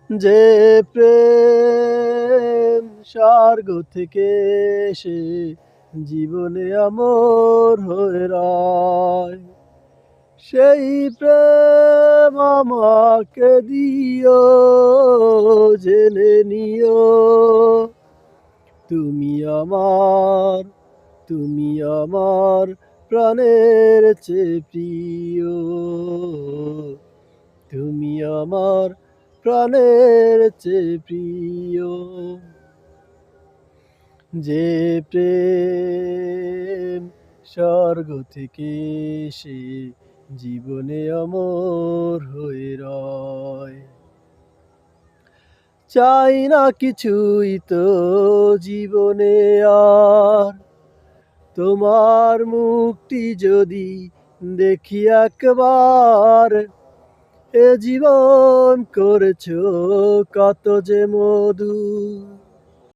যে প্রেম স্বর্গ থেকে এসে জীবনে আমর হয়ে রয়, সেই প্রেম আমাকে দিও, জেনে নিও তুমি আমার, তুমি আমার প্রাণের চেয়ে প্রিয়, তুমি আমার প্রাণের চেয়ে প্রিয়। যে প্রেম স্বর্গ থেকে এসে জীবনে অমর হয়ে রয়, চাই না কিছুই তো জীবনে আর, তোমার মুখটি যদি দেখি একবার, এ জীবন করেছো কত যে মধুর।